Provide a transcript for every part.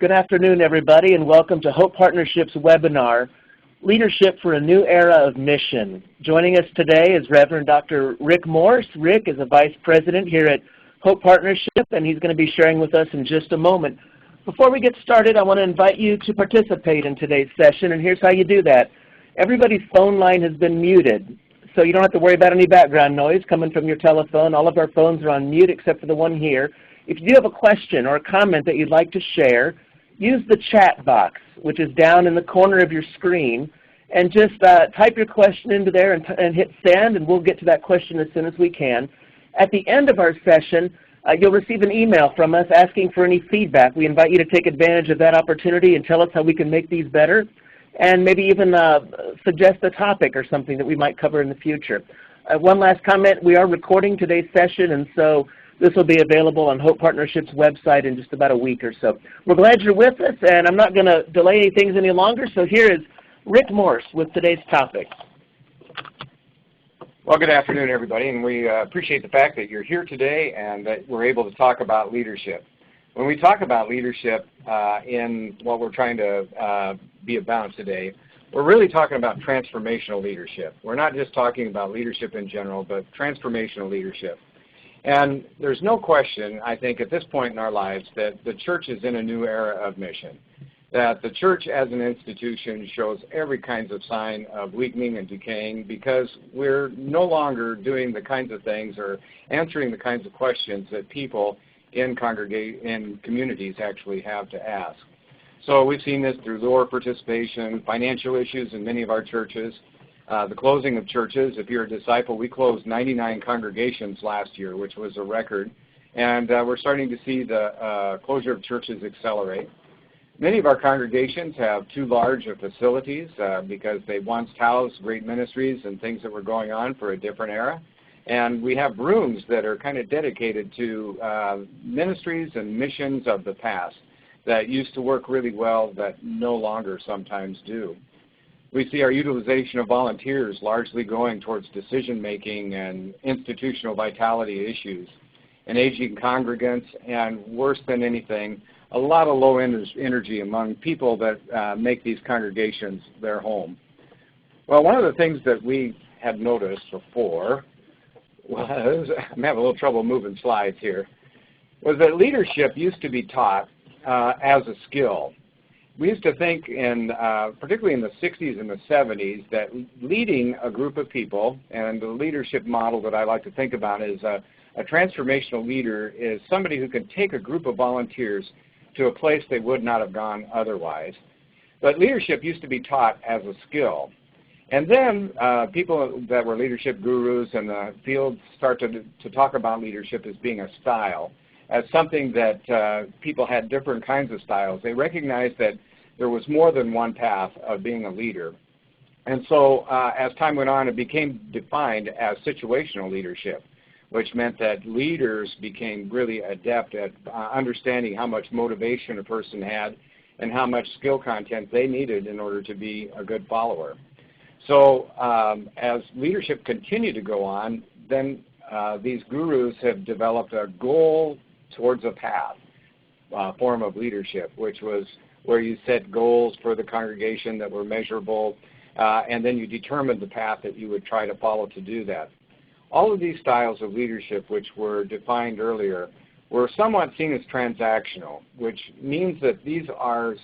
Good afternoon, everybody, and welcome to Hope Partnership's webinar, Leadership for a New Era of Mission. Joining us today is Reverend Dr. Rick Morse. Rick is a Vice President here at Hope Partnership, and he's going to be sharing with us in just a moment. Before we get started, I want to invite you to participate in today's session, and here's how you do that. Everybody's phone line has been muted, so you don't have to worry about any background noise coming from your telephone. All of our phones are on mute except for the one here. If you do have a question or a comment that you'd like to share, use the chat box, which is down in the corner of your screen, and just type your question into there and hit send, and we'll get to that question as soon as we can. At the end of our session, you'll receive an email from us asking for any feedback. We invite you to take advantage of that opportunity and tell us how we can make these better, and maybe even suggest a topic or something that we might cover in the future. One last comment, we are recording today's session, and so this will be available on Hope Partnership's website in just about a week or so. We're glad you're with us, and I'm not going to delay things any longer, so here is Rick Morse with today's topic. Well, good afternoon, everybody, and we appreciate the fact that you're here today and that we're able to talk about leadership. When we talk about leadership in what we're trying to be about today, we're really talking about transformational leadership. We're not just talking about leadership in general, but transformational leadership. And there's no question, I think, at this point in our lives that the church is in a new era of mission, that the church as an institution shows every kinds of sign of weakening and decaying because we're no longer doing the kinds of things or answering the kinds of questions that people in communities actually have to ask. So we've seen this through lower participation, financial issues in many of our churches, the closing of churches. If you're a disciple, we closed 99 congregations last year, which was a record. And we're starting to see the closure of churches accelerate. Many of our congregations have too large of facilities because they once housed great ministries and things that were going on for a different era. And we have rooms that are kind of dedicated to ministries and missions of the past that used to work really well that no longer sometimes do. We see our utilization of volunteers largely going towards decision-making and institutional vitality issues, and aging congregants, and worse than anything, a lot of low energy among people that make these congregations their home. Well, one of the things that we had noticed before was, I'm having a little trouble moving slides here, was that leadership used to be taught as a skill. We used to think, particularly in the 60s and the 70s, that leading a group of people, and the leadership model that I like to think about is a transformational leader is somebody who can take a group of volunteers to a place they would not have gone otherwise. But leadership used to be taught as a skill. And then people that were leadership gurus in the field start to talk about leadership as being a style, as something that people had different kinds of styles. They recognized that there was more than one path of being a leader. And so as time went on, it became defined as situational leadership, which meant that leaders became really adept at understanding how much motivation a person had and how much skill content they needed in order to be a good follower. So as leadership continued to go on, then these gurus have developed a goal towards a path form of leadership, which was where you set goals for the congregation that were measurable, and then you determined the path that you would try to follow to do that. All of these styles of leadership, which were defined earlier, were somewhat seen as transactional, which means that these are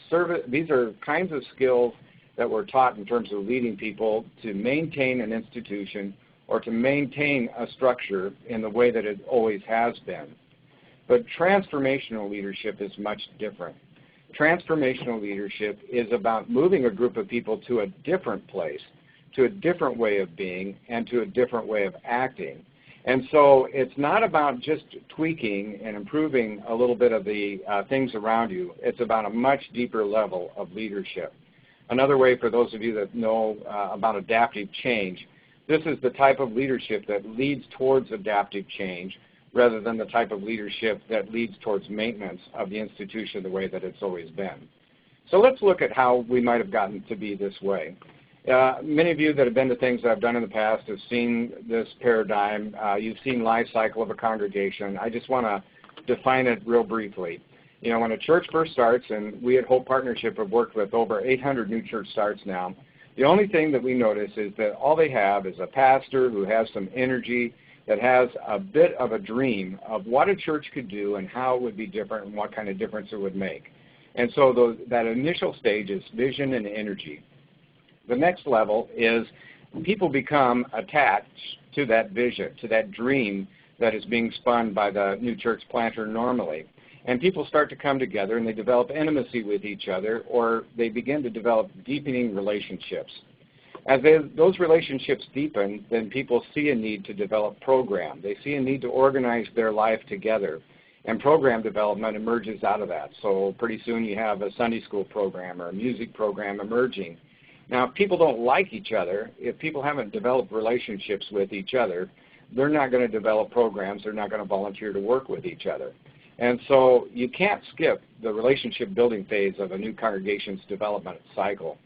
kinds of skills that were taught in terms of leading people to maintain an institution or to maintain a structure in the way that it always has been. But transformational leadership is much different. Transformational leadership is about moving a group of people to a different place, to a different way of being, and to a different way of acting. And so it's not about just tweaking and improving a little bit of the things around you. It's about a much deeper level of leadership. Another way, for those of you that know about adaptive change, this is the type of leadership that leads towards adaptive change rather than the type of leadership that leads towards maintenance of the institution the way that it's always been. So let's look at how we might have gotten to be this way. Many of you that have been to things that I've done in the past have seen this paradigm. You've seen life cycle of a congregation. I just want to define it real briefly. You know, when a church first starts, and we at Hope Partnership have worked with over 800 new church starts now, the only thing that we notice is that all they have is a pastor who has some energy, that has a bit of a dream of what a church could do and how it would be different and what kind of difference it would make. And so that initial stage is vision and energy. The next level is people become attached to that vision, to that dream that is being spun by the new church planter normally. And people start to come together and they develop intimacy with each other, or they begin to develop deepening relationships. As those relationships deepen, then people see a need to develop program. They see a need to organize their life together. And program development emerges out of that. So pretty soon you have a Sunday school program or a music program emerging. Now, if people don't like each other, if people haven't developed relationships with each other, they're not going to develop programs. They're not going to volunteer to work with each other. And so you can't skip the relationship building phase of a new congregation's development cycle.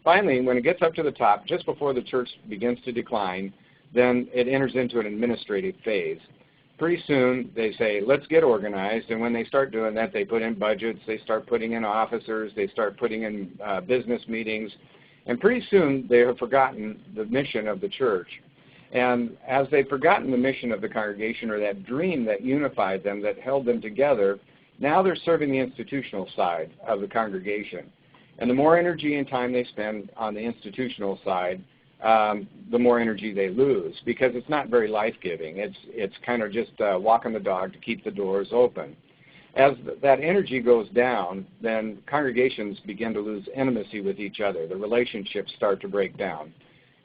Finally, when it gets up to the top, just before the church begins to decline, then it enters into an administrative phase. Pretty soon they say, let's get organized, and when they start doing that, they put in budgets, they start putting in officers, they start putting in business meetings, and pretty soon they have forgotten the mission of the church. And as they've forgotten the mission of the congregation, or that dream that unified them, that held them together, now they're serving the institutional side of the congregation. And the more energy and time they spend on the institutional side, the more energy they lose, because it's not very life-giving. It's kind of just walking the dog to keep the doors open. As that energy goes down, then congregations begin to lose intimacy with each other. The relationships start to break down.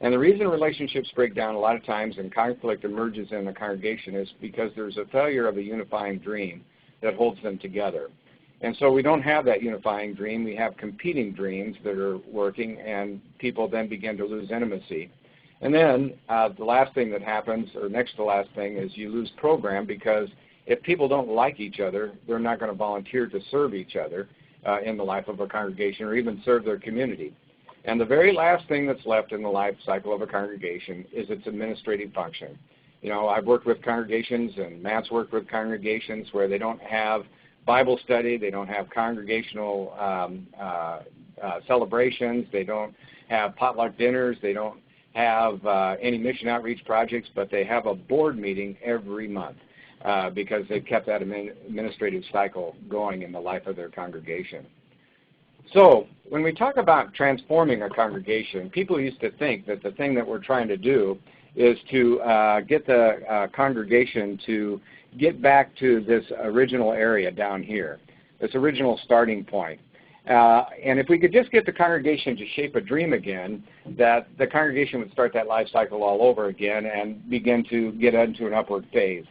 And the reason relationships break down a lot of times and conflict emerges in the congregation is because there's a failure of a unifying dream that holds them together. And so we don't have that unifying dream. We have competing dreams that are working, and people then begin to lose intimacy. And then the last thing that happens, or next to last thing, is you lose program, because if people don't like each other, they're not going to volunteer to serve each other in the life of a congregation, or even serve their community. And the very last thing that's left in the life cycle of a congregation is its administrative function. You know, I've worked with congregations, and Matt's worked with congregations where they don't have Bible study, they don't have congregational celebrations, they don't have potluck dinners, they don't have any mission outreach projects, but they have a board meeting every month because they've kept that administrative cycle going in the life of their congregation. So when we talk about transforming a congregation, people used to think that the thing that we're trying to do is to get the congregation to get back to this original area down here, this original starting point. And if we could just get the congregation to shape a dream again, that the congregation would start that life cycle all over again and begin to get into an upward phase.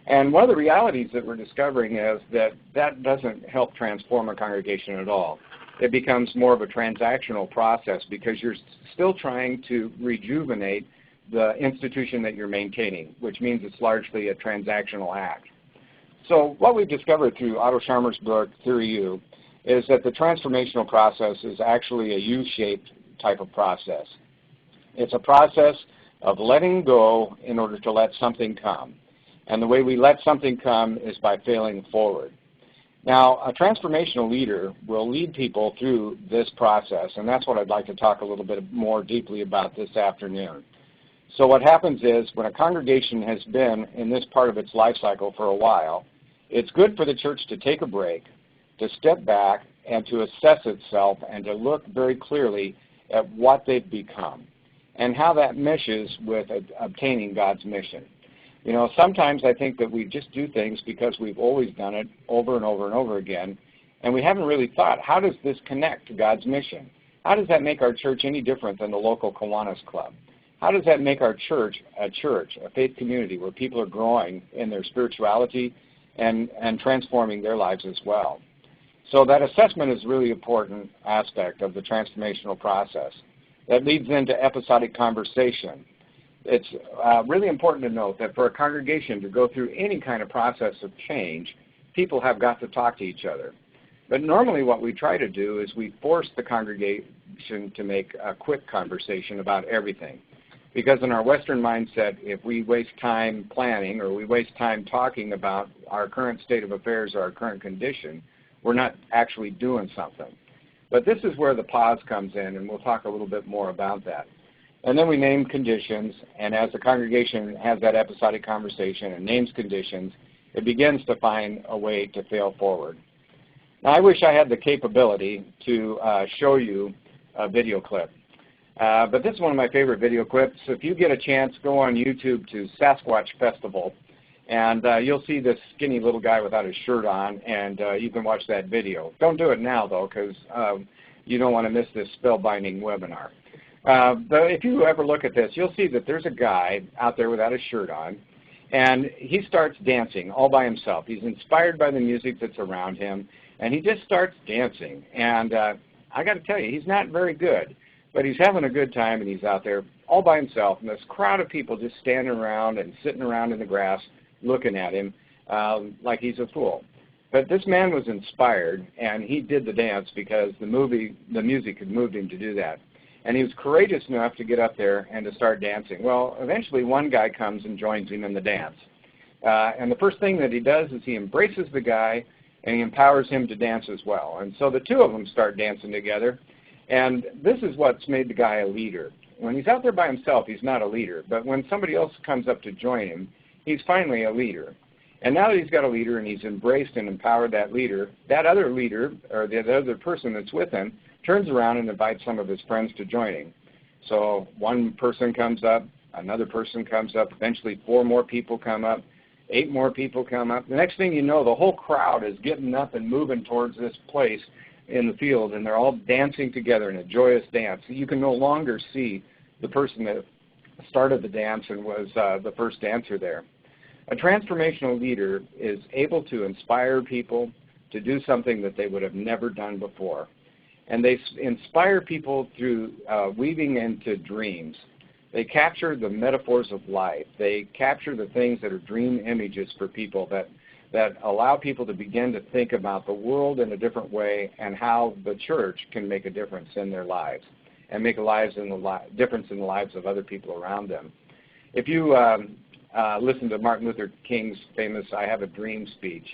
And one of the realities that we're discovering is that that doesn't help transform a congregation at all. It becomes more of a transactional process, because you're still trying to rejuvenate the institution that you're maintaining, which means it's largely a transactional act. So what we've discovered through Otto Scharmer's book, Theory U, is that the transformational process is actually a U-shaped type of process. It's a process of letting go in order to let something come. And the way we let something come is by failing forward. Now, a transformational leader will lead people through this process, and that's what I'd like to talk a little bit more deeply about this afternoon. So what happens is, when a congregation has been in this part of its life cycle for a while, it's good for the church to take a break, to step back, and to assess itself, and to look very clearly at what they've become and how that meshes with obtaining God's mission. You know, sometimes I think that we just do things because we've always done it over and over and over again, and we haven't really thought, how does this connect to God's mission? How does that make our church any different than the local Kiwanis Club? How does that make our church, a faith community where people are growing in their spirituality and transforming their lives as well? So that assessment is a really important aspect of the transformational process. That leads into episodic conversation. It's really important to note that for a congregation to go through any kind of process of change, people have got to talk to each other. But normally what we try to do is we force the congregation to make a quick conversation about everything. Because in our Western mindset, if we waste time planning, or we waste time talking about our current state of affairs or our current condition, we're not actually doing something. But this is where the pause comes in, and we'll talk a little bit more about that. And then we name conditions, and as the congregation has that episodic conversation and names conditions, it begins to find a way to fail forward. Now, I wish I had the capability to show you a video clip. But this is one of my favorite video clips. So if you get a chance, go on YouTube to Sasquatch Festival, and you'll see this skinny little guy without his shirt on, and you can watch that video. Don't do it now, though, because you don't want to miss this spellbinding webinar. But if you ever look at this, you'll see that there's a guy out there without his shirt on, and he starts dancing all by himself. He's inspired by the music that's around him, and he just starts dancing. And I got to tell you, he's not very good, but he's having a good time, and he's out there all by himself, and this crowd of people just standing around and sitting around in the grass looking at him like he's a fool. But this man was inspired, and he did the dance because the music had moved him to do that. And he was courageous enough to get up there and to start dancing. Well, eventually one guy comes and joins him in the dance. And the first thing that he does is he embraces the guy, and he empowers him to dance as well. And so the two of them start dancing together. And this is what's made the guy a leader. When he's out there by himself, he's not a leader. But when somebody else comes up to join him, he's finally a leader. And now that he's got a leader and he's embraced and empowered that leader, that other leader, or the other person that's with him, turns around and invites some of his friends to join him. So one person comes up, another person comes up, eventually 4 more people come up, 8 more people come up. The next thing you know, the whole crowd is getting up and moving towards this place in the field, and they're all dancing together in a joyous dance. You can no longer see the person that started the dance and was the first dancer there. A transformational leader is able to inspire people to do something that they would have never done before. And they inspire people through weaving into dreams. They capture the metaphors of life. They capture the things that are dream images for people that allow people to begin to think about the world in a different way and how the church can make a difference in their lives and make a difference in the lives of other people around them. If you listen to Martin Luther King's famous I Have a Dream speech,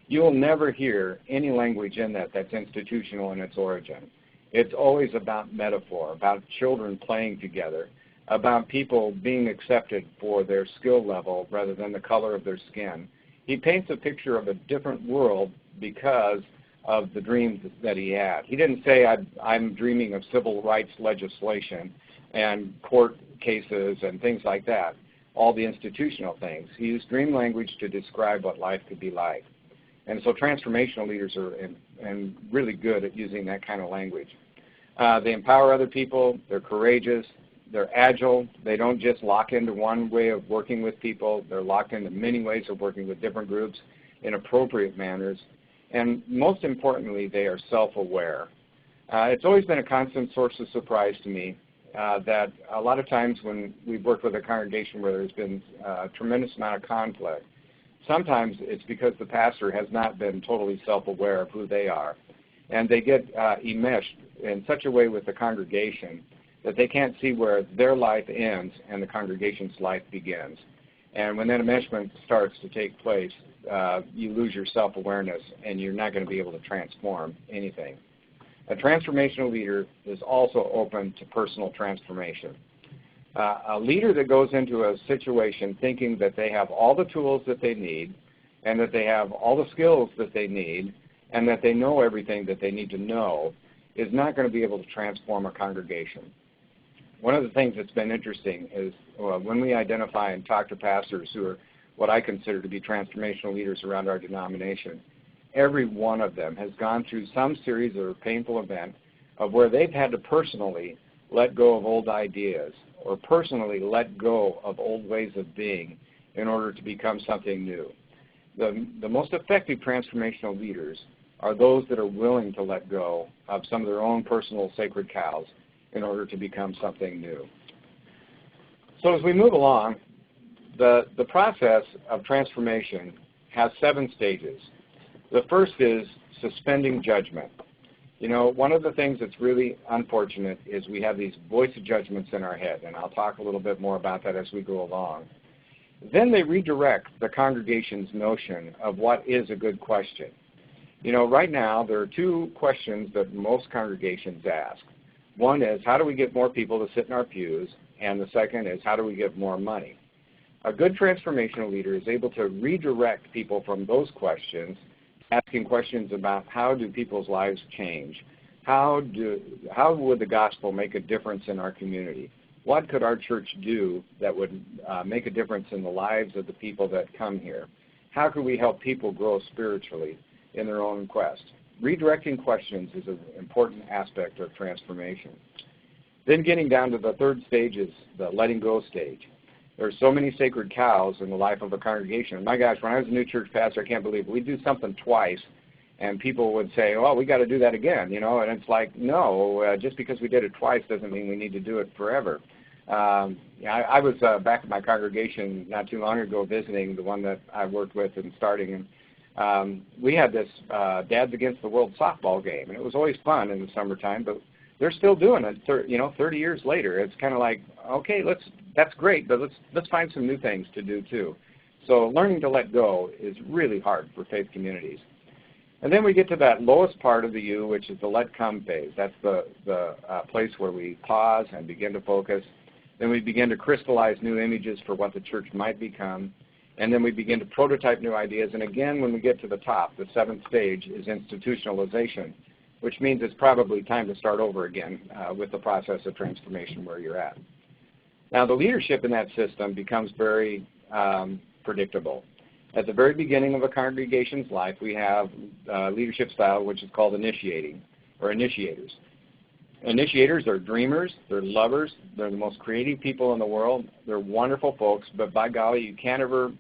you will never hear any language in that that's institutional in its origin. It's always about metaphor, about children playing together, about people being accepted for their skill level rather than the color of their skin. He paints a picture of a different world because of the dreams that he had. He didn't say, I'm dreaming of civil rights legislation and court cases and things like that, all the institutional things. He used dream language to describe what life could be like. And so transformational leaders are really good at using that kind of language. They empower other people. They're courageous. They're agile. They don't just lock into one way of working with people. They're locked into many ways of working with different groups in appropriate manners. And most importantly, they are self-aware. It's always been a constant source of surprise to me that a lot of times when we've worked with a congregation where there's been a tremendous amount of conflict, sometimes it's because the pastor has not been totally self-aware of who they are. And they get enmeshed in such a way with the congregation that they can't see where their life ends and the congregation's life begins. And when that enmeshment starts to take place, you lose your self-awareness and you're not going to be able to transform anything. A transformational leader is also open to personal transformation. A leader that goes into a situation thinking that they have all the tools that they need and that they have all the skills that they need and that they know everything that they need to know is not going to be able to transform a congregation. One of the things that's been interesting is when we identify and talk to pastors who are what I consider to be transformational leaders around our denomination, every one of them has gone through some series or painful event of where they've had to personally let go of old ideas or personally let go of old ways of being in order to become something new. The most effective transformational leaders are those that are willing to let go of some of their own personal sacred cows in order to become something new. So as we move along, the process of transformation has 7 stages. The first is suspending judgment. You know, one of the things that's really unfortunate is we have these voice judgments in our head, and I'll talk a little bit more about that as we go along. Then they redirect the congregation's notion of what is a good question. You know, right now there are two questions that most congregations ask. One is, how do we get more people to sit in our pews? And the second is, how do we get more money? A good transformational leader is able to redirect people from those questions, asking questions about how do people's lives change? How would the gospel make a difference in our community? What could our church do that would make a difference in the lives of the people that come here? How could we help people grow spiritually in their own quest? Redirecting questions is an important aspect of transformation. Then getting down to the third stage is the letting go stage. There are so many sacred cows in the life of a congregation. My gosh, when I was a new church pastor, I can't believe it. We'd do something twice, and people would say, well, we got to do that again, you know, and it's like, no, just because we did it twice doesn't mean we need to do it forever. I was back at my congregation not too long ago visiting the one that I worked with and starting, and we had this Dads Against the World softball game, and it was always fun in the summertime, but they're still doing it, 30 years later. It's kind of like, okay, that's great, but let's find some new things to do too. So learning to let go is really hard for faith communities. And then we get to that lowest part of the U, which is the let come phase. That's the place where we pause and begin to focus. Then we begin to crystallize new images for what the church might become. And then we begin to prototype new ideas. And again, when we get to the top, the seventh stage is institutionalization, which means it's probably time to start over again with the process of transformation where you're at. Now, the leadership in that system becomes very predictable. At the very beginning of a congregation's life, we have leadership style, which is called initiating, or initiators. Initiators are dreamers, they're lovers, they're the most creative people in the world, they're wonderful folks, but by golly, you can't ever,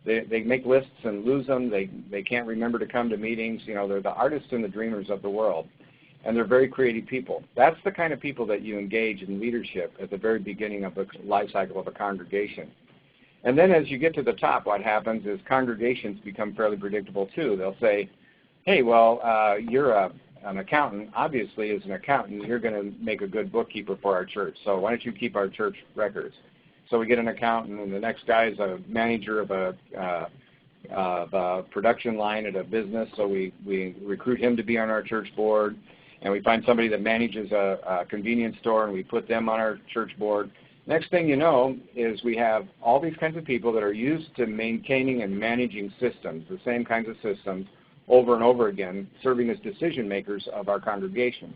they make lists and lose them, they can't remember to come to meetings, you know, they're the artists and the dreamers of the world, and they're very creative people. That's the kind of people that you engage in leadership at the very beginning of the life cycle of a congregation. And then as you get to the top, what happens is congregations become fairly predictable too. They'll say, hey, well, you're an accountant. Obviously, as an accountant, you're going to make a good bookkeeper for our church. So why don't you keep our church records? So we get an accountant, and the next guy is a manager of a production line at a business. So we recruit him to be on our church board. And we find somebody that manages a convenience store, and we put them on our church board. Next thing you know is we have all these kinds of people that are used to maintaining and managing systems, the same kinds of systems, over and over again, serving as decision makers of our congregation.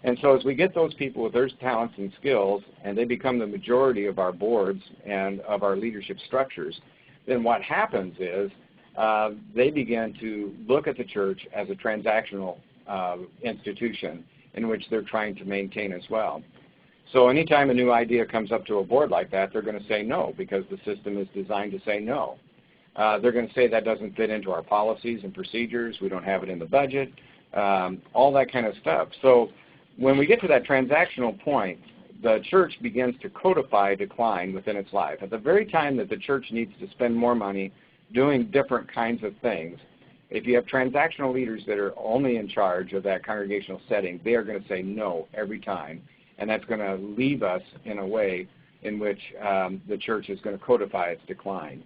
And so as we get those people with their talents and skills, and they become the majority of our boards and of our leadership structures, then what happens is they begin to look at the church as a transactional institution in which they're trying to maintain as well. So anytime a new idea comes up to a board like that, they're going to say no, because the system is designed to say no. They're going to say that doesn't fit into our policies and procedures, we don't have it in the budget, all that kind of stuff. So when we get to that transactional point, the church begins to codify decline within its life. At the very time that the church needs to spend more money doing different kinds of things, if you have transactional leaders that are only in charge of that congregational setting, they are going to say no every time. And that's going to leave us in a way in which the church is going to codify its decline.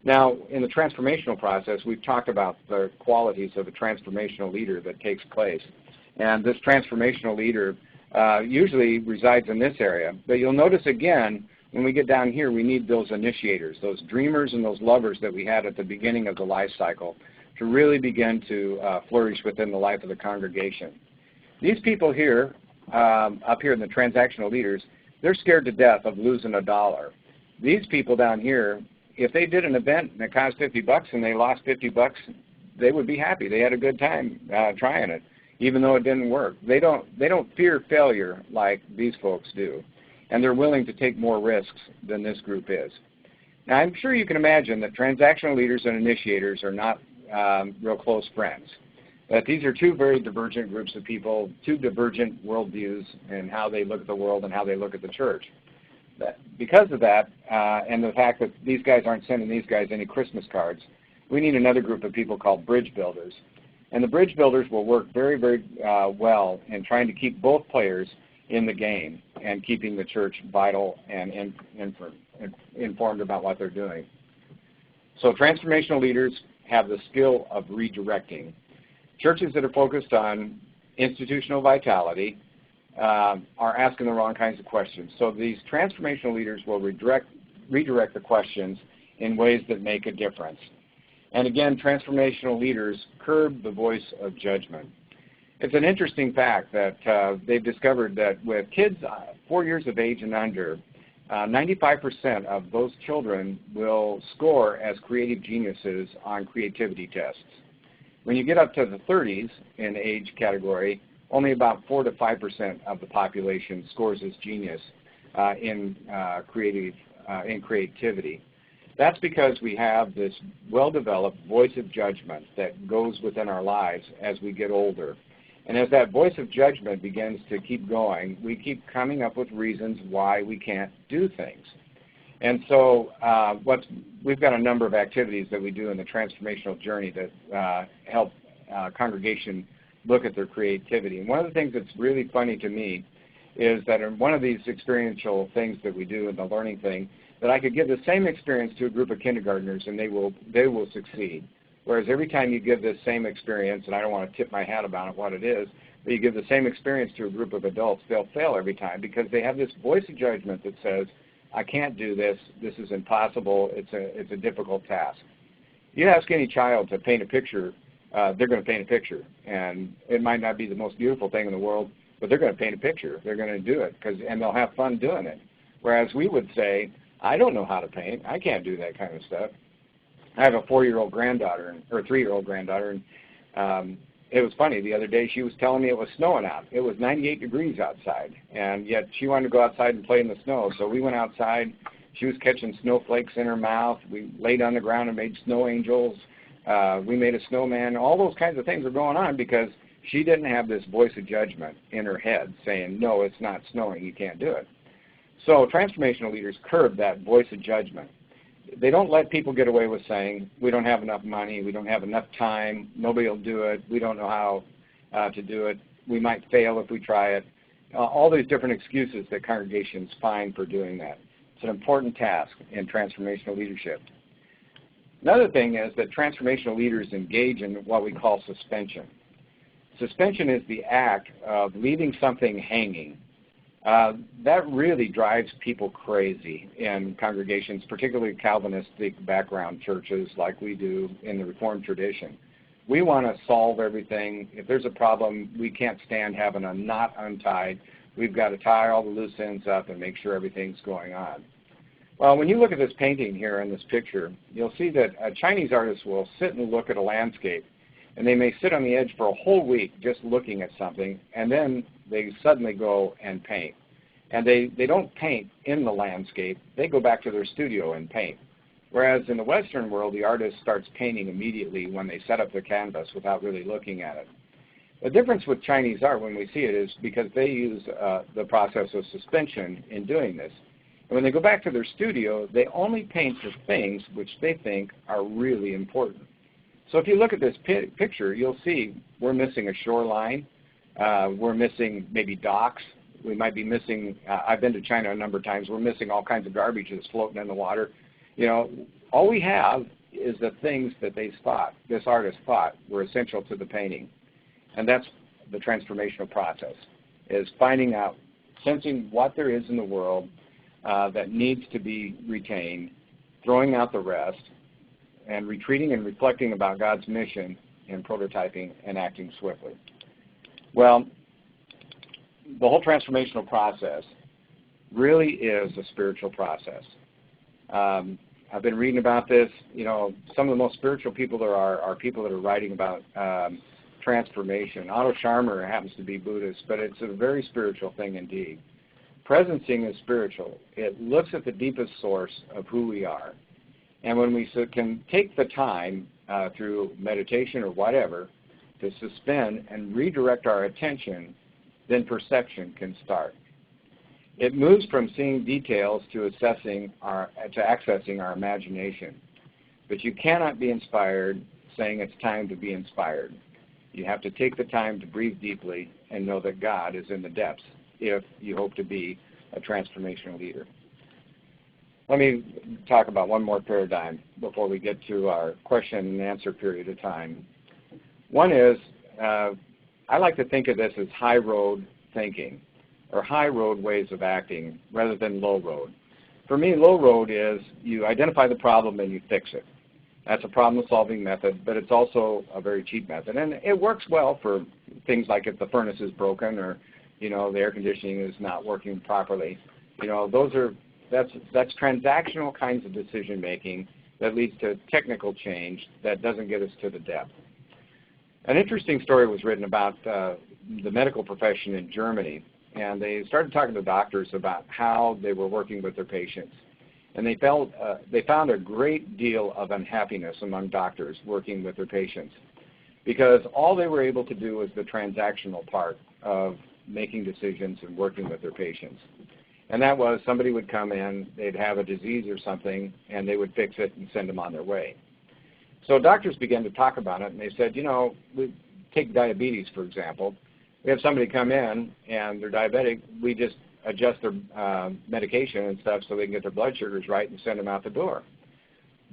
Now, in the transformational process, we've talked about the qualities of a transformational leader that takes place. And this transformational leader usually resides in this area. But you'll notice again, when we get down here, we need those initiators, those dreamers and those lovers that we had at the beginning of the life cycle to really begin to flourish within the life of the congregation. These people here, up here in the transactional leaders, they're scared to death of losing $1. These people down here, if they did an event and it cost $50 and they lost $50, they would be happy. They had a good time trying it, even though it didn't work. They don't fear failure like these folks do, and they're willing to take more risks than this group is. Now, I'm sure you can imagine that transactional leaders and initiators are not real close friends. But these are two very divergent groups of people, two divergent worldviews in how they look at the world and how they look at the church. Because of that, and the fact that these guys aren't sending these guys any Christmas cards, we need another group of people called bridge builders. And the bridge builders will work very, very well in trying to keep both players in the game and keeping the church vital and informed about what they're doing. So transformational leaders have the skill of redirecting. Churches that are focused on institutional vitality are asking the wrong kinds of questions. So these transformational leaders will redirect the questions in ways that make a difference. And again, transformational leaders curb the voice of judgment. It's an interesting fact that they've discovered that with kids 4 years of age and under, 95% of those children will score as creative geniuses on creativity tests. When you get up to the 30s in age category, only about 4 to 5% of the population scores as genius in creativity. That's because we have this well-developed voice of judgment that goes within our lives as we get older. And as that voice of judgment begins to keep going, we keep coming up with reasons why we can't do things. And so we've got a number of activities that we do in the transformational journey that help congregation look at their creativity. And one of the things that's really funny to me is that in one of these experiential things that we do in the learning thing, that I could give the same experience to a group of kindergartners and they will succeed. Whereas every time you give this same experience, and I don't want to tip my hat about what it is, but you give the same experience to a group of adults, they'll fail every time because they have this voice of judgment that says, I can't do this, this is impossible, it's a difficult task. You ask any child to paint a picture, they're going to paint a picture. And it might not be the most beautiful thing in the world, but they're going to paint a picture. They're going to do it, and they'll have fun doing it. Whereas we would say, I don't know how to paint. I can't do that kind of stuff. I have a 4-year-old granddaughter, or a 3-year-old granddaughter, and it was funny. The other day she was telling me it was snowing out. It was 98 degrees outside, and yet she wanted to go outside and play in the snow. So we went outside. She was catching snowflakes in her mouth. We laid on the ground and made snow angels. We made a snowman. All those kinds of things were going on because she didn't have this voice of judgment in her head saying, no, it's not snowing. You can't do it. So transformational leaders curb that voice of judgment. They don't let people get away with saying, we don't have enough money, we don't have enough time, nobody will do it, we don't know how to do it, we might fail if we try it. All these different excuses that congregations find for doing that. It's an important task in transformational leadership. Another thing is that transformational leaders engage in what we call suspension. Suspension is the act of leaving something hanging. That really drives people crazy in congregations, particularly Calvinistic background churches like we do in the Reformed tradition. We want to solve everything. If there's a problem, we can't stand having a knot untied. We've got to tie all the loose ends up and make sure everything's going on. Well, when you look at this painting here in this picture, you'll see that a Chinese artist will sit and look at a landscape, and they may sit on the edge for a whole week just looking at something, and then they suddenly go and paint. And they don't paint in the landscape. They go back to their studio and paint. Whereas in the Western world, the artist starts painting immediately when they set up their canvas without really looking at it. The difference with Chinese art when we see it is because they use the process of suspension in doing this. And when they go back to their studio, they only paint the things which they think are really important. So if you look at this picture, you'll see we're missing a shoreline. We're missing maybe docks. We might be missing, I've been to China a number of times, we're missing all kinds of garbage that's floating in the water. You know, all we have is the things that this artist thought were essential to the painting. And that's the transformational process, is finding out, sensing what there is in the world that needs to be retained, throwing out the rest, and retreating and reflecting about God's mission and prototyping and acting swiftly. Well, the whole transformational process really is a spiritual process. I've been reading about this. You know, some of the most spiritual people there are people that are writing about transformation. Otto Scharmer happens to be Buddhist, but it's a very spiritual thing indeed. Presencing is spiritual. It looks at the deepest source of who we are. And when we can take the time through meditation or whatever to suspend and redirect our attention, then perception can start. It moves from seeing details to accessing our imagination. But you cannot be inspired saying it's time to be inspired. You have to take the time to breathe deeply and know that God is in the depths if you hope to be a transformational leader. let me talk about one more paradigm before we get to our question and answer period of time. One is, I like to think of this as high road thinking, or high road ways of acting rather than low road. For me, low road is you identify the problem and you fix it. That's a problem-solving method, but it's also a very cheap method. And it works well for things like if the furnace is broken or, the air conditioning is not working properly. That's transactional kinds of decision-making that leads to technical change that doesn't get us to the depth. An interesting story was written about the medical profession in Germany, and they started talking to doctors about how they were working with their patients. And they found a great deal of unhappiness among doctors working with their patients because all they were able to do was the transactional part of making decisions and working with their patients. And that was somebody would come in, they'd have a disease or something, and they would fix it and send them on their way. So doctors began to talk about it, and they said, we take diabetes, for example. We have somebody come in, and they're diabetic. We just adjust their medication and stuff so they can get their blood sugars right and send them out the door.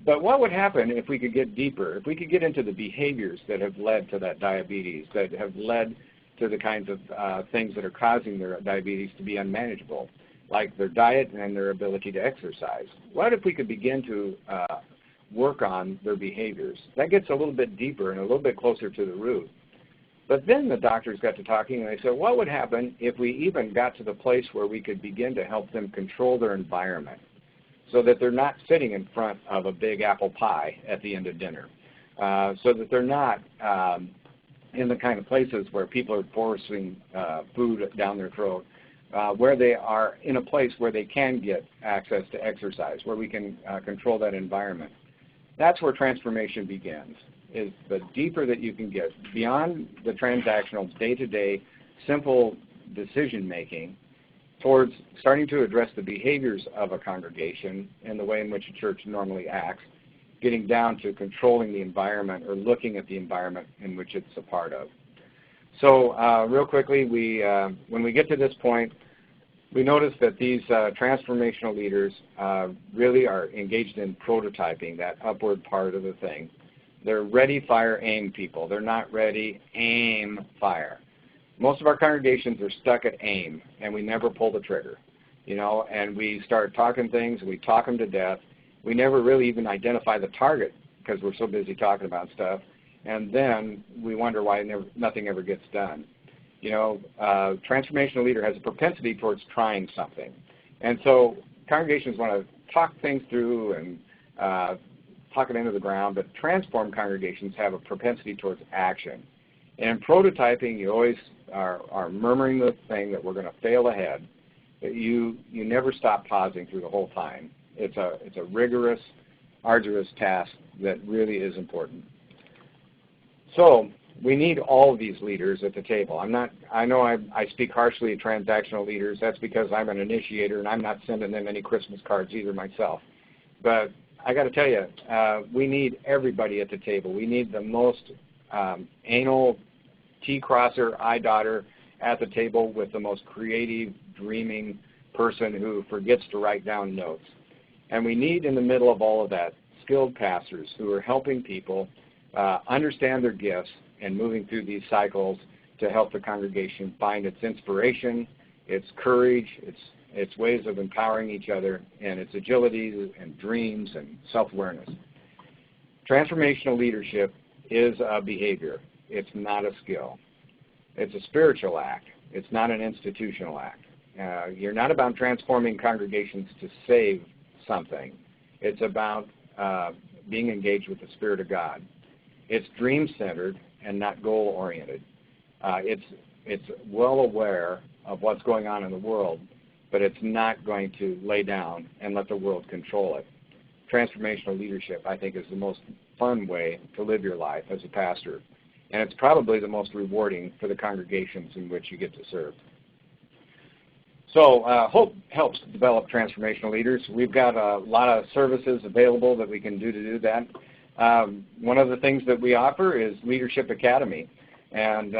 But what would happen if we could get deeper, if we could get into the behaviors that have led to that diabetes, that have led to the kinds of things that are causing their diabetes to be unmanageable, like their diet and their ability to exercise? What if we could begin to work on their behaviors? That gets a little bit deeper and a little bit closer to the root. But then the doctors got to talking and they said, what would happen if we even got to the place where we could begin to help them control their environment so that they're not sitting in front of a big apple pie at the end of dinner, so that they're not in the kind of places where people are forcing food down their throat, where they are in a place where they can get access to exercise, where we can control that environment. That's where transformation begins, is the deeper that you can get beyond the transactional, day-to-day, simple decision-making towards starting to address the behaviors of a congregation and the way in which a church normally acts, getting down to controlling the environment or looking at the environment in which it's a part of. So real quickly, when we get to this point, we notice that these transformational leaders really are engaged in prototyping, that upward part of the thing. They're ready, fire, aim people. They're not ready, aim, fire. Most of our congregations are stuck at aim, and we never pull the trigger, and we start talking things, and we talk them to death. We never really even identify the target because we're so busy talking about stuff, and then we wonder why nothing ever gets done. Transformational leader has a propensity towards trying something. And so congregations want to talk things through and talk it into the ground, but transformed congregations have a propensity towards action. And in prototyping, you always are murmuring the thing that we're going to fail ahead. You never stop pausing through the whole time. It's a rigorous, arduous task that really is important. So we need all of these leaders at the table. I know I speak harshly to transactional leaders. That's because I'm an initiator and I'm not sending them any Christmas cards either myself. But I got to tell you, we need everybody at the table. We need the most anal T-crosser, I-dotter at the table with the most creative, dreaming person who forgets to write down notes. And we need in the middle of all of that skilled pastors who are helping people understand their gifts and moving through these cycles to help the congregation find its inspiration, its courage, its ways of empowering each other, and its agility and dreams and self-awareness. Transformational leadership is a behavior. It's not a skill. It's a spiritual act. It's not an institutional act. You're not about transforming congregations to save something. It's about being engaged with the Spirit of God. It's dream-centered and not goal-oriented. It's well aware of what's going on in the world, but it's not going to lay down and let the world control it. Transformational leadership, I think, is the most fun way to live your life as a pastor, and it's probably the most rewarding for the congregations in which you get to serve. So Hope helps develop transformational leaders. We've got a lot of services available that we can do to do that. One of the things that we offer is Leadership Academy. And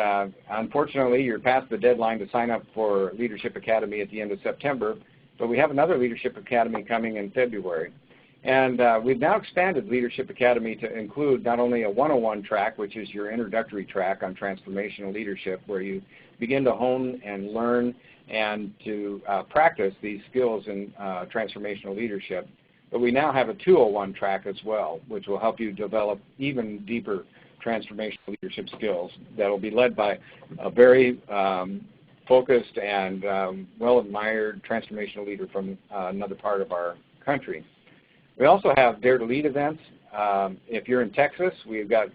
unfortunately, you're past the deadline to sign up for Leadership Academy at the end of September. but we have another Leadership Academy coming in February. And we've now expanded Leadership Academy to include not only a 101 track, which is your introductory track on transformational leadership, where you begin to hone and learn and to practice these skills in transformational leadership. But we now have a 201 track as well, which will help you develop even deeper transformational leadership skills that will be led by a very focused and well-admired transformational leader from another part of our country. We also have Dare to Lead events. If you're in Texas, we've got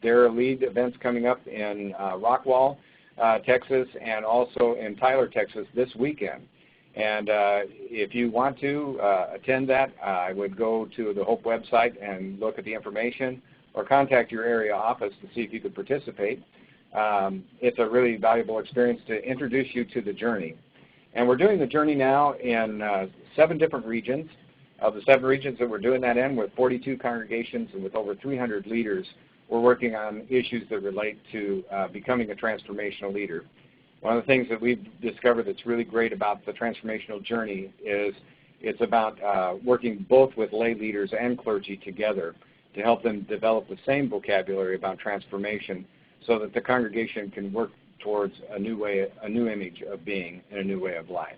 Dare to Lead events coming up in Rockwall, Texas, and also in Tyler, Texas this weekend. And if you want to attend that, I would go to the HOPE website and look at the information, or contact your area office to see if you could participate. It's a really valuable experience to introduce you to the journey. And we're doing the journey now in 7 different regions. Of the 7 regions that we're doing that in, with 42 congregations and with over 300 leaders, we're working on issues that relate to becoming a transformational leader. One of the things that we've discovered that's really great about the transformational journey is it's about working both with lay leaders and clergy together to help them develop the same vocabulary about transformation, so that the congregation can work towards a new image of being and a new way of life.